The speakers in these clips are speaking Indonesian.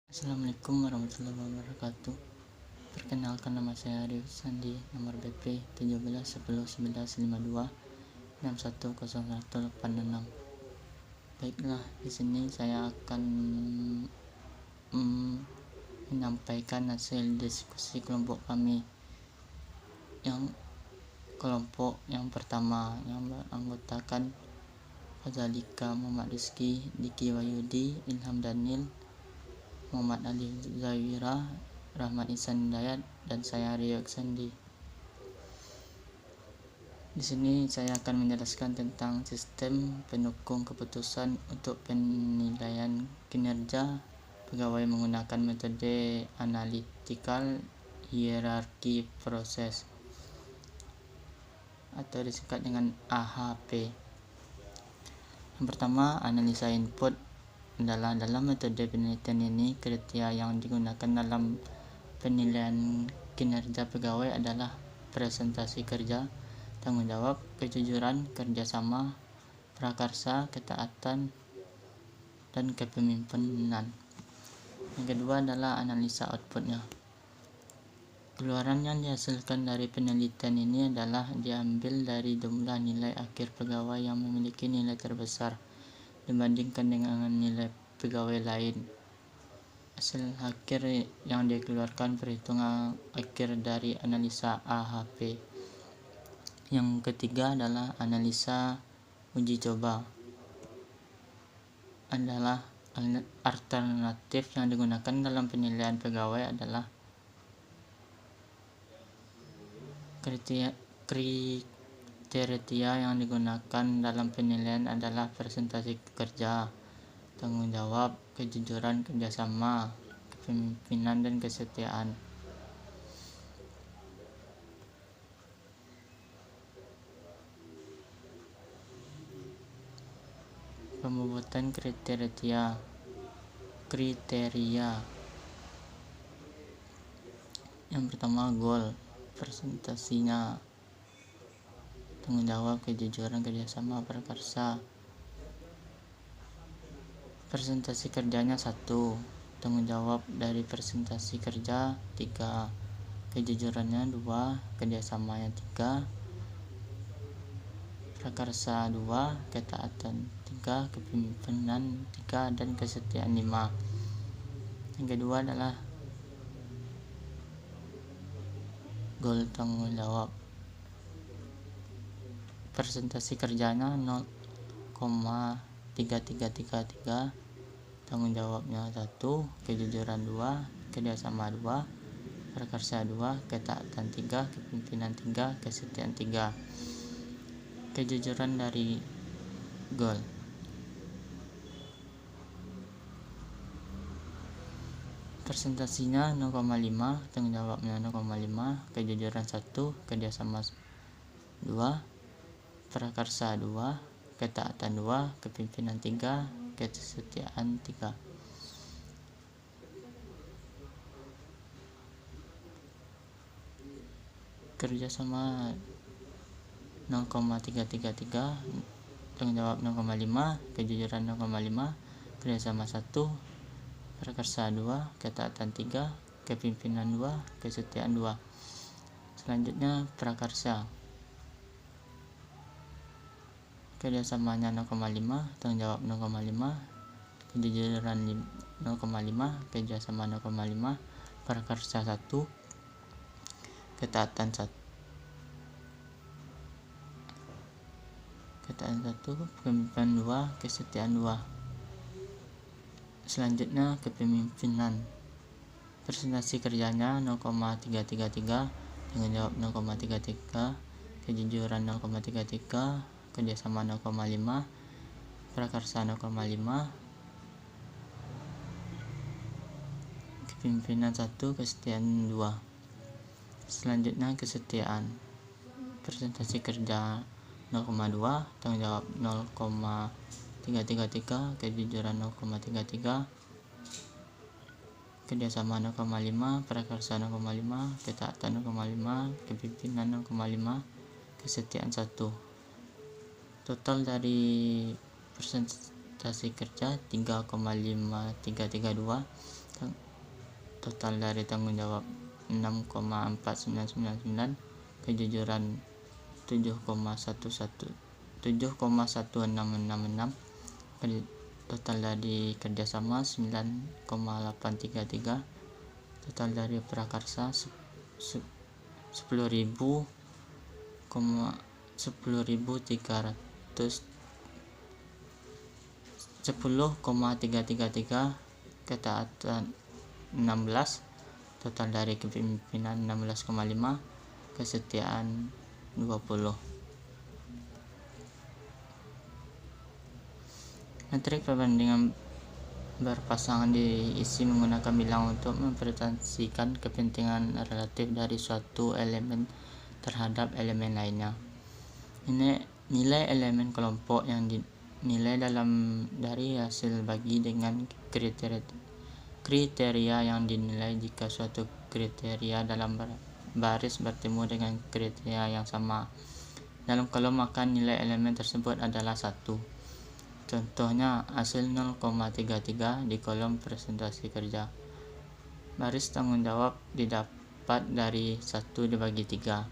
Assalamualaikum warahmatullahi wabarakatuh. Perkenalkan, nama saya Arif Sandi, nomor BP 17 10 1952 610186. Baiklah, di sini saya akan menyampaikan hasil diskusi kelompok kami. Kelompok yang pertama yang beranggotakan Fazalika, Muhammad Rizky, Diki Wahyudi, Ilham Daniel, Muhammad Ali Zawira, Rahmat Ihsan Hidayat, dan saya Rio Sandi. Di sini saya akan menjelaskan tentang sistem pendukung keputusan untuk penilaian kinerja pegawai menggunakan metode analytical hierarchy process atau disingkat dengan AHP. Yang pertama, analisa input adalah dalam metode penelitian ini, kriteria yang digunakan dalam penilaian kinerja pegawai adalah presentasi kerja, tanggung jawab, kejujuran, kerjasama, prakarsa, ketaatan, dan kepemimpinan. Yang kedua adalah analisa outputnya. Keluaran yang dihasilkan dari penelitian ini adalah diambil dari jumlah nilai akhir pegawai yang memiliki nilai terbesar dibandingkan dengan nilai pegawai lain. Hasil akhir yang dikeluarkan perhitungan akhir dari analisa AHP. Yang ketiga adalah analisa uji coba. Adalah alternatif yang digunakan dalam penilaian pegawai adalah kriteria yang digunakan dalam penilaian adalah presentasi kerja, tanggung jawab, kejujuran, kerjasama, kepemimpinan, dan kesetiaan. Pembuatan kriteria. Yang pertama, goal, presentasinya, tanggung jawab, kejujuran, kerjasama, prakarsa. Presentasi kerjanya 1, tanggung jawab dari presentasi kerja 3, kejujurannya 2, kerjasamanya 3, prakarsa 2, ketaatan 3, kepemimpinan 3, dan kesetiaan 5. Yang kedua adalah goal, tanggung jawab. Presentasi kerjanya 0,3333, tanggung jawabnya 1, kejujuran 2, kerjasama 2, prakarsa 2, ketaatan 3, kepemimpinan 3, kesetiaan 3. Kejujuran dari goal. Presentasinya 0,5, tanggung jawabnya 0,5, kejujuran 1, kerjasama 2, prakarsa 2, ketaatan 2, kepemimpinan 3, kesetiaan 3. Kerjasama 0,333, tanggung jawab 0,5, kejujuran 0,5, kerjasama 1, prakarsa 2, ketaatan 3, kepemimpinan 2, kesetiaan 2. Selanjutnya prakarsa. Kerjasamanya 0,5, tanggung jawab 0,5, kejujuran 0,5, kerjasama 0,5, prakarsa 1, ketaatan 1, kepemimpinan 2, kesetiaan 2. Selanjutnya kepemimpinan. Presentasi kerjanya 0,333, tanggung jawab 0,33, kejujuran 0,33, kerjasama 0,5, prakarsa 0,5, kepemimpinan 1, kesetiaan 2. Selanjutnya kesetiaan. Presentasi kerja 0,2, tanggung jawab 0,333, kejujuran 0,33, kerjasama 0,5, prakarsa 0,5, ketaatan 0,5, kepemimpinan 0,5, kesetiaan 1. Total dari presentasi kerja 3,5332, total dari tanggung jawab 6,4999, kejujuran 7,1666, total dari kerjasama 9,833, total dari prakarsa 10.333, ketaatan 16, total dari kepemimpinan 16,5, kesetiaan 20. Metrik perbandingan berpasangan diisi menggunakan bilang untuk mempresentasikan kepentingan relatif dari suatu elemen terhadap elemen lainnya. Nilai elemen kelompok yang dinilai dari hasil bagi dengan kriteria yang dinilai jika suatu kriteria dalam baris bertemu dengan kriteria yang sama dalam kolom, maka nilai elemen tersebut adalah 1. Contohnya, hasil 0,33 di kolom presentasi kerja. Baris tanggung jawab didapat dari 1 dibagi 3.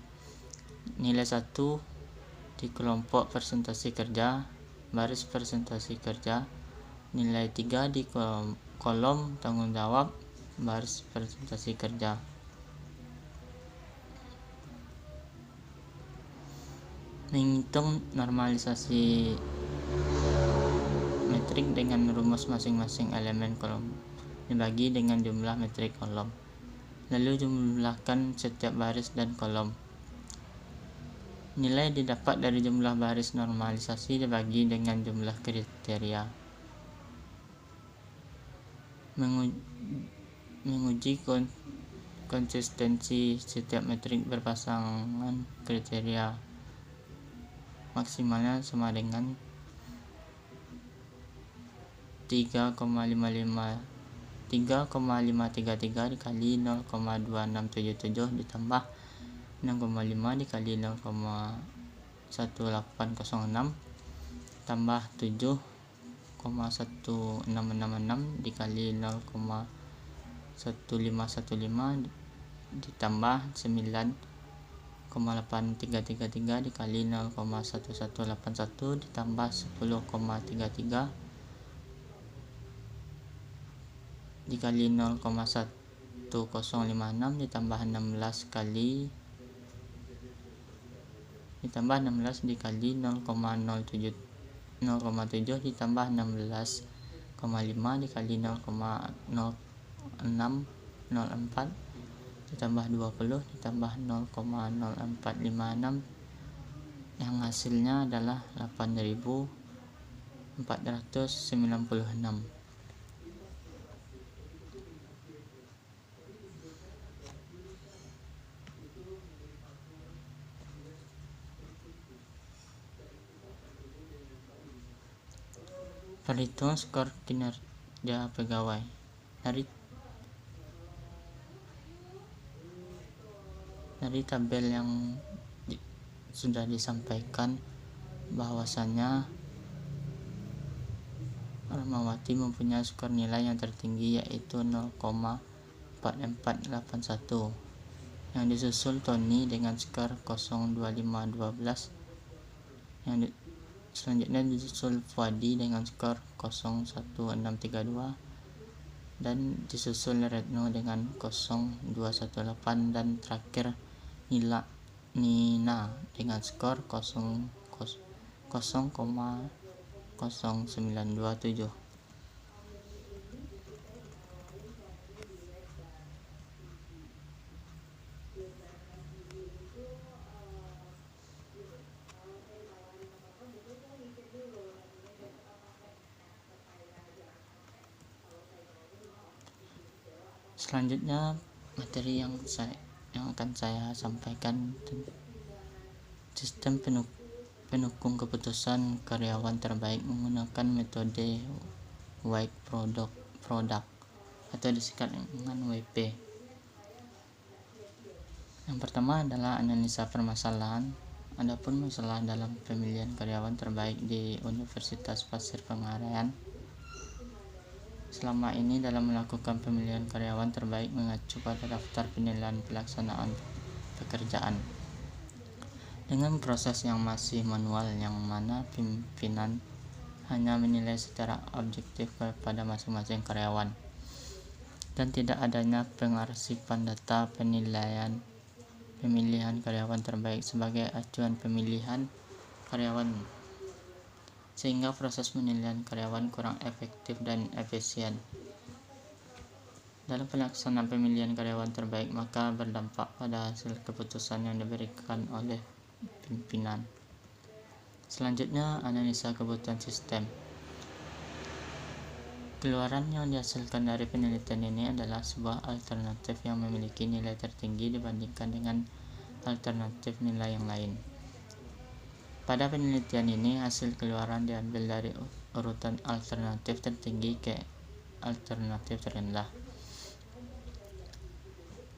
Nilai 1 di kelompok presentasi kerja, baris presentasi kerja. Nilai 3 di kolom tanggung jawab, baris presentasi kerja. Menghitung normalisasi metrik dengan rumus masing-masing elemen kolom dibagi dengan jumlah metrik kolom, lalu jumlahkan setiap baris dan kolom. Nilai didapat dari jumlah baris normalisasi dibagi dengan jumlah kriteria. Menguji konsistensi setiap metrik berpasangan kriteria, maksimalnya sama dengan 3,533 dikali 0,2677 ditambah 6,5 dikali 0,1806 tambah 7,1666 dikali 0,1515 ditambah 9,8333 dikali 0,1181 ditambah 10,33 dikali 0,1056 ditambah 16 dikali 0,07 ditambah 16,5 dikali 0,0604 ditambah 20 ditambah 0,0456 yang hasilnya adalah 8.496. Perhitungan skor kinerja pegawai. Dari tabel yang sudah disampaikan bahwasannya Rahmawati mempunyai skor nilai yang tertinggi yaitu 0,4481, yang disusul Tony dengan skor 0,2512, yang selanjutnya disusul Fuadi dengan skor 0,1632 dan disusul Retno dengan 0,218 dan terakhir Nina dengan skor 0,0927. Selanjutnya materi yang akan saya sampaikan tentang sistem pendukung keputusan karyawan terbaik menggunakan metode White Product atau disingkat dengan WP. Yang pertama adalah analisa permasalahan. Adapun masalah dalam pemilihan karyawan terbaik di Universitas Pasir Pengarayan selama ini dalam melakukan pemilihan karyawan terbaik mengacu pada daftar penilaian pelaksanaan pekerjaan. Dengan proses yang masih manual yang mana pimpinan hanya menilai secara objektif kepada masing-masing karyawan dan tidak adanya pengarsipan data pemilihan karyawan terbaik sebagai acuan pemilihan karyawan, sehingga proses penilaian karyawan kurang efektif dan efisien. Dalam pelaksanaan pemilihan karyawan terbaik maka berdampak pada hasil keputusan yang diberikan oleh pimpinan. Selanjutnya, analisa kebutuhan sistem. Keluaran yang dihasilkan dari penelitian ini adalah sebuah alternatif yang memiliki nilai tertinggi dibandingkan dengan alternatif nilai yang lain. Pada penelitian ini, hasil keluaran diambil dari urutan alternatif tertinggi ke alternatif terendah.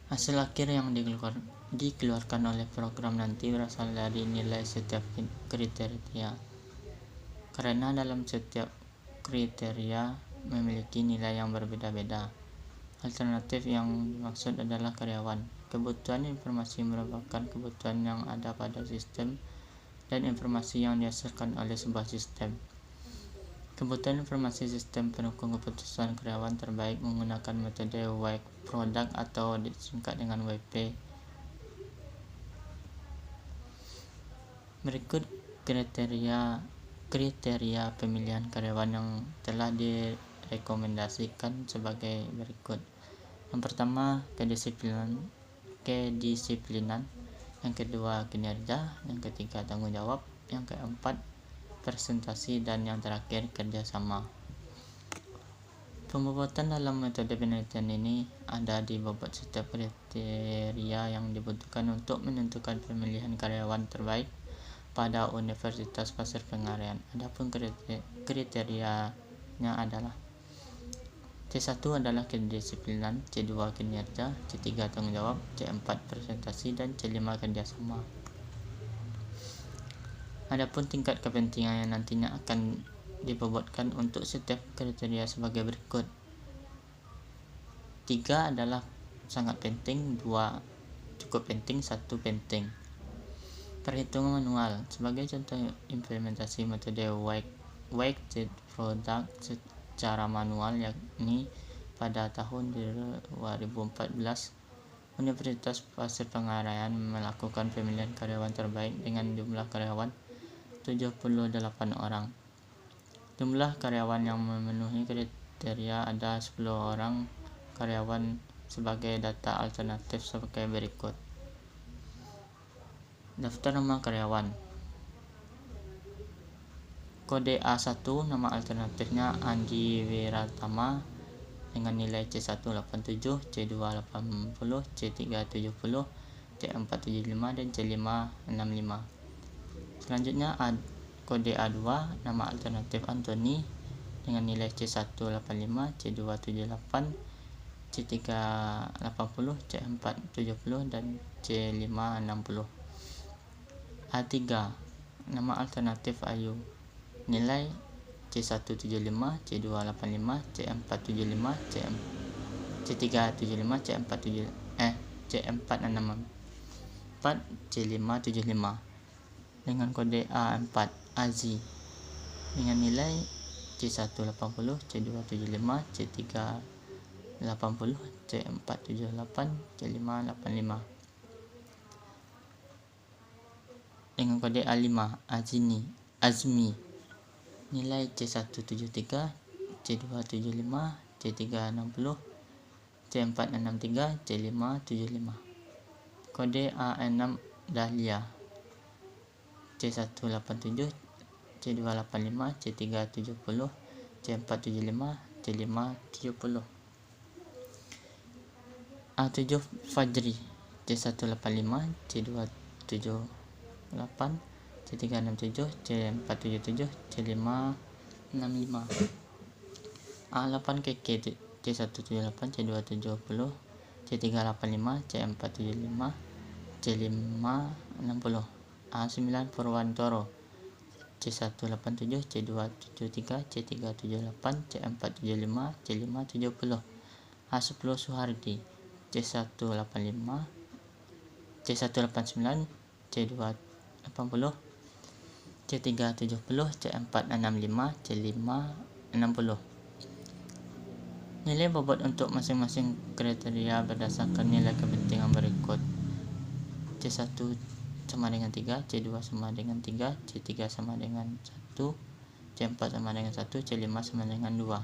Hasil akhir yang dikeluarkan oleh program nanti berasal dari nilai setiap kriteria, karena dalam setiap kriteria memiliki nilai yang berbeda-beda. Alternatif yang dimaksud adalah karyawan. Kebutuhan informasi merupakan kebutuhan yang ada pada sistem dan informasi yang dihasilkan oleh sebuah sistem. Kebutuhan informasi sistem pendukung keputusan karyawan terbaik menggunakan metode Work Product atau disingkat dengan WP. Berikut kriteria pemilihan karyawan yang telah direkomendasikan sebagai berikut. Yang pertama, kedisiplinan. Yang kedua, kinerja. Yang ketiga, tanggung jawab. Yang keempat, presentasi. Dan yang terakhir, kerjasama. Pembobotan dalam metode penelitian ini ada di bobot setiap kriteria yang dibutuhkan untuk menentukan pemilihan karyawan terbaik pada Universitas Pasir Pengarean. Adapun kriterianya adalah C1 adalah kedisiplinan, C2 kinerja, C3 tanggung jawab, C4 presentasi, dan C5 kerjasama. Adapun tingkat kepentingan yang nantinya akan dibobotkan untuk setiap kriteria sebagai berikut. 3 adalah sangat penting, 2 cukup penting, 1 penting. Perhitungan manual. Sebagai contoh implementasi metode Weighted Product secara manual, yakni pada tahun 2014 Universitas Pasir Pengarean melakukan pemilihan karyawan terbaik dengan jumlah karyawan 78 orang. Jumlah karyawan yang memenuhi kriteria ada 10 orang karyawan sebagai data alternatif sebagai berikut. Daftar nama karyawan. Kode A1 nama alternatifnya Andi Wiratama dengan nilai C1 87, C2 80, C3 70, C4 75 dan C5 65. Selanjutnya kode A2 nama alternatif Anthony dengan nilai C1 85, C2 78, C3 80, C4 70 dan C5 60. A3 nama alternatif Ayu, nilai C1 75, C2 85, C4 75, C3 75, C4 64, C5 75. Dengan kode A4 Azi dengan nilai C1 80, C2 75, C3 80, C4 78, C5 85. Dengan kode A5 Azmi nilai C1 73, C2 75, C3 60, C4 63, C5 75. Kode A6 Dahlia C1 87, C2 85, C3 70, C4 75, C5 70. A7 Fajri C1 85, C2 78, C3 67, C4 77, C5 65. A8 KK C1 78, C2 70, C3 85, C4 75, C5 60. A9 Purwantoro C187, C273, C378, C475, C570. A10 Suhardi, C185, C189, C280, C370, C465, C560. Nilai bobot untuk masing-masing kriteria berdasarkan nilai kepentingan berikut. C1 sama dengan 3, C2 sama dengan 3, C3 sama dengan 1, C4 sama dengan 1, C5 sama dengan 2.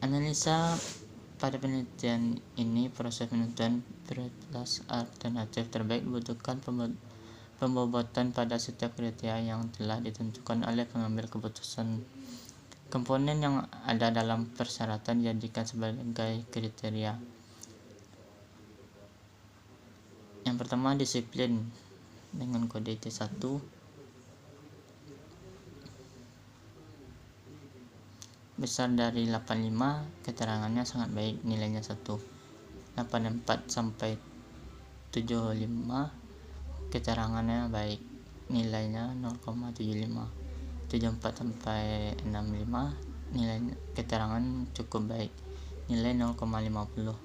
Analisa pada penelitian ini, proses penentuan prioritas alternatif terbaik dibutuhkan pembobotan pada setiap kriteria yang telah ditentukan oleh pengambil keputusan. Komponen yang ada dalam persyaratan dijadikan sebagai kriteria. Yang pertama, disiplin dengan kode T1. Besar dari 85, keterangannya sangat baik, nilainya 1. 84 sampai 75, keterangannya baik, nilainya 0,75. 74 sampai 65, nilai keterangan cukup baik, nilai 0,50.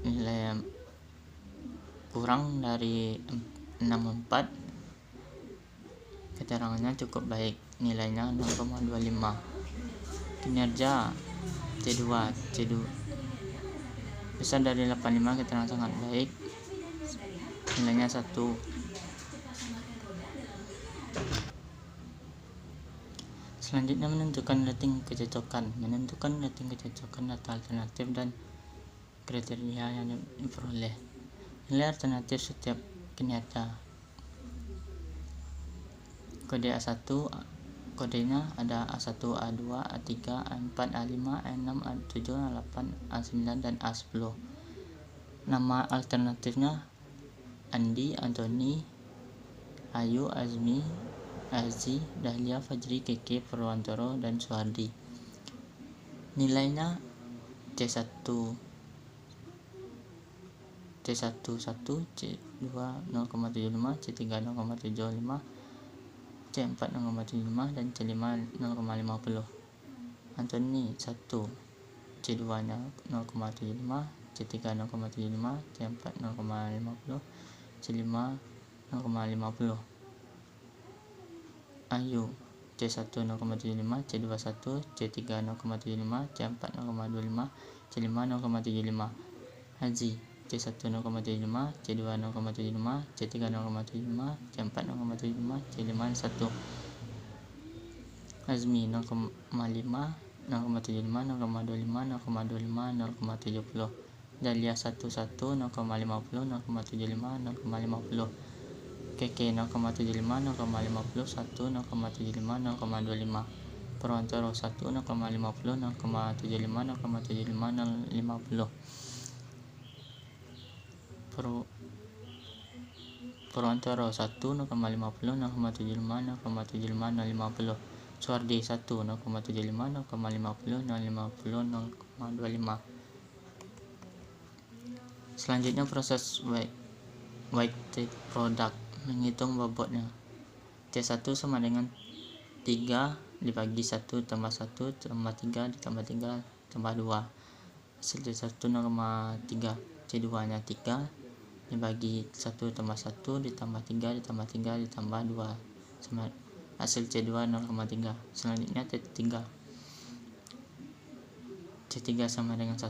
Nilai kurang dari 64, keterangannya cukup baik, nilainya 0,25. Kinerja C2 besar dari 85, keterangan sangat baik, nilainya 1. Selanjutnya, menentukan rating kecocokan. Menentukan rating kecocokan data alternatif dan kriteria yang diperoleh. Nilai alternatif setiap kinerja. Kode A1, kodenya ada A1, A2, A3, A4, A5, A6, A7, A8, A9, dan A10. Nama alternatifnya Andi, Antoni, Ayu, Azmi, Azi, Dahlia, Fajri, Keke, Purwantoro, dan Suhardi. Nilainya C1 C1 C2 0,75, C3 0,75, C4 0,75, dan C5 0,50. Antoni 1, C2 nya 0,75, C3 0,75, C4 0,50, C5 0,50. Ayu C1 0,75, C2 1, C3 0,75, C4 0,25, C5 0,75. Haji C1 0,75, C2 0,75, C3 0,75, C4 0,75, C5 1. Azmi 0,5, 0,75, 0,25, 0,25, 0,70. Dahlia 1, 0,50, 0,75, 0,50. Keke 0,75, 0,50, 1, 0,75, 0,25. Purwantoro 1, 0,50, 0,75, 0,75, 0,50. Purwantoro 1, 0,50, 0,75, 0,75, 0,50. Suhardi 1, 0,75, 0,50, 0,50, 0,25. Selanjutnya, proses weighted product. Menghitung bobotnya. C1 sama dengan 3 dibagi 1 tambah 1 tambah 3 ditambah 3 tambah 2. Hasil C1 0,3. C2 nya 3 dibagi 1 tambah 1 ditambah 3 ditambah 3 ditambah 2 sama hasil C2 0,3. Selanjutnya C3 sama dengan 1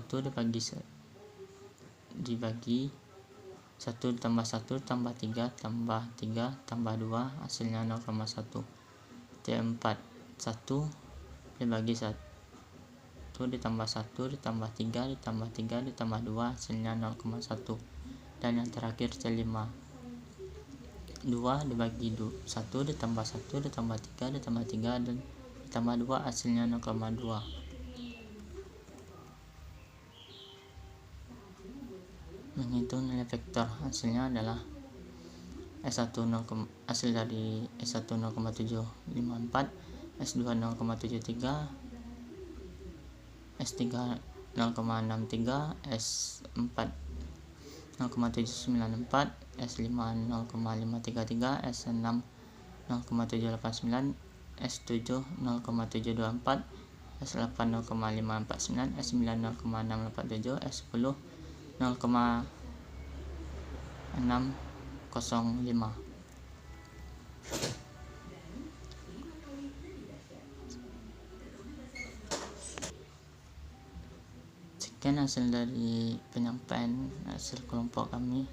dibagi 1 tambah 1 tambah 3 tambah 3 tambah 2, hasilnya 0,1. C4 1 dibagi 1 ditambah 1 ditambah 3 ditambah 3 ditambah 2, hasilnya 0,1. Dan yang terakhir C5 2 dibagi 1 ditambah 1 ditambah 3 ditambah 3 dan ditambah 2, hasilnya 0,2. Menghitung nilai vektor, hasilnya adalah S1 hasil dari S1 0,754, S2 0,73, S3 0,63, S4 0,794, S5 0,533, S6 0,789, S7 0,724, S8 0,549, S9 0,687, S10 0,605. Sekian hasil dari penyampaian hasil kelompok kami.